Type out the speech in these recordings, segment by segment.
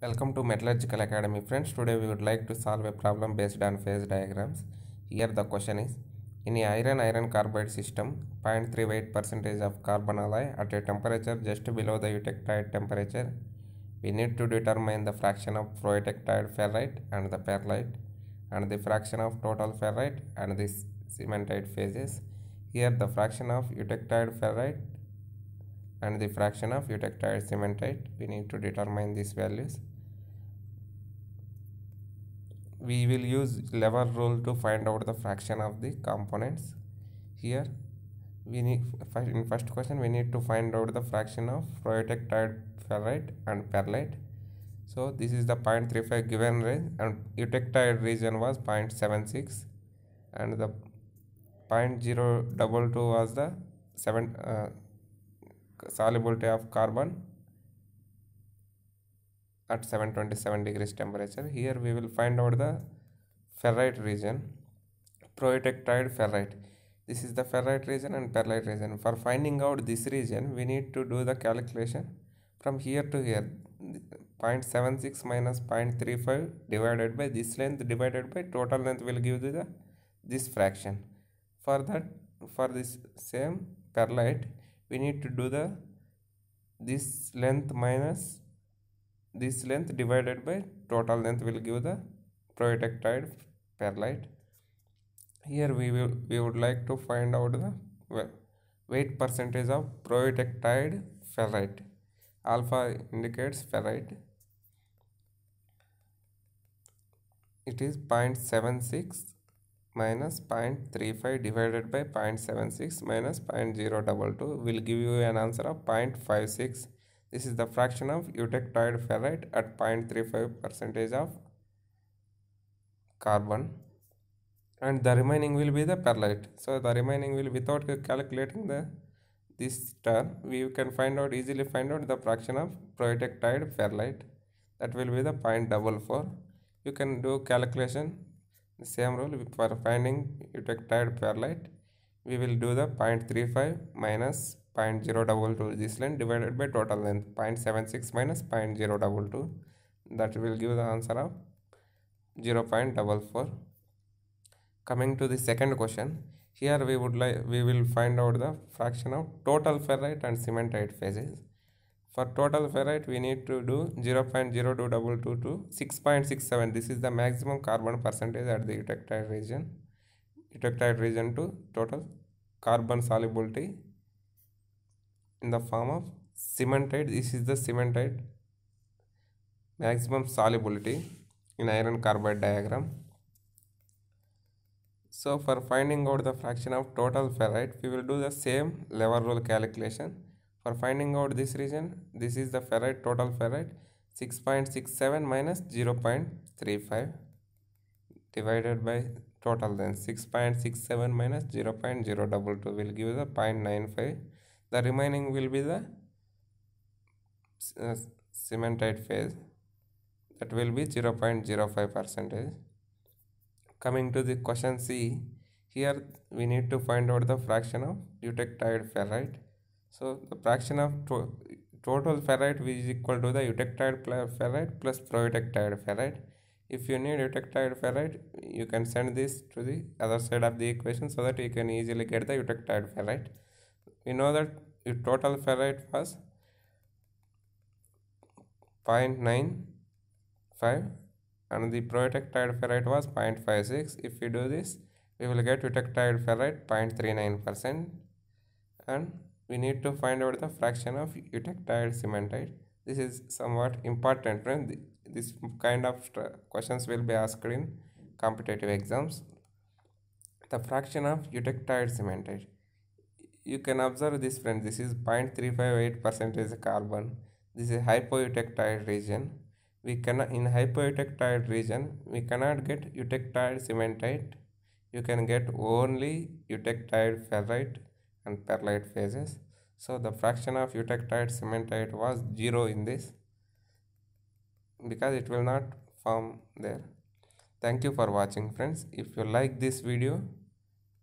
Welcome to Metallurgical Academy, friends. Today we would like to solve a problem based on phase diagrams. Here the question is, in a iron carbide system, 0.3 weight percentage of carbon alloy at a temperature just below the eutectide temperature, we need to determine the fraction of proeutectide ferrite and the perlite and the fraction of total ferrite and the cementite phases. Here the fraction of eutectide ferrite and the fraction of eutectide cementite, we need to determine these values. We will use lever rule to find out the fraction of the components. Here we need, in first question we need to find out the fraction of proeutectide ferrite and perlite. So this is the 0.35 given range, and eutectide region was 0.76 and the 0.022 was the solubility of carbon at 727 degrees temperature. Here we will find out the ferrite region, proeutectide ferrite. This is the ferrite region and perlite region. For finding out this region, we need to do the calculation from here to here. 0.76 minus 0.35 divided by this length divided by total length will give you this fraction. For this same perlite, we need to do this length minus this length divided by total length will give the proeutectide perlite. Here we would like to find out the weight percentage of proeutectide ferrite. Alpha indicates ferrite. It is 0.76 minus 0.35 divided by 0.76 minus 0.022 will give you an answer of 0.56. This is the fraction of eutectide ferrite at 0.35 percentage of carbon, and the remaining will be the perlite. So the remaining will, without calculating this term, we can easily find out the fraction of proeutectide ferrite. That will be the 0.44. You can do calculation the same rule for finding eutectide perlite. We will do the 0.35 minus 0.022 this length divided by total length, 0.76 minus 0.022, that will give the answer of 0.44. Coming to the second question, here we will find out the fraction of total ferrite and cementite phases. For total ferrite, we need to do 0.0222 to 6.67. This is the maximum carbon percentage at the eutectide region to total carbon solubility in the form of cementite. This is the cementite maximum solubility in iron carbide diagram. So for finding out the fraction of total ferrite, we will do the same lever rule calculation. For finding out this region, this is the ferrite, total ferrite, 6.67 minus 0.35 divided by total length, 6.67 minus 0.022 will give the 0.95. The remaining will be the cementite phase, that will be 0.05 percentage. Coming to the question C, here we need to find out the fraction of eutectide ferrite. So the fraction of total ferrite is equal to the eutectide ferrite plus proeutectide ferrite. If you need eutectide ferrite, you can send this to the other side of the equation so that you can easily get the eutectide ferrite. We know that total ferrite was 0.95 and the proeutectide ferrite was 0.56. If we do this, we will get eutectide ferrite 0.39%, and we need to find out the fraction of eutectide cementite. This is somewhat important, friend. This kind of questions will be asked in competitive exams. The fraction of eutectide cementite. You can observe this, friend. This is 0.358% carbon. This is hypoeutectide region. We cannot, in hypoeutectide region, we cannot get eutectide cementite. You can get only eutectide ferrite and perlite phases. So the fraction of eutectide cementite was 0 in this, because it will not form there. Thank you for watching, friends. If you like this video,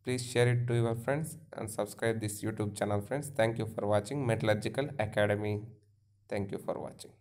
please share it to your friends and subscribe this YouTube channel, friends. Thank you for watching Metallurgical Academy. Thank you for watching.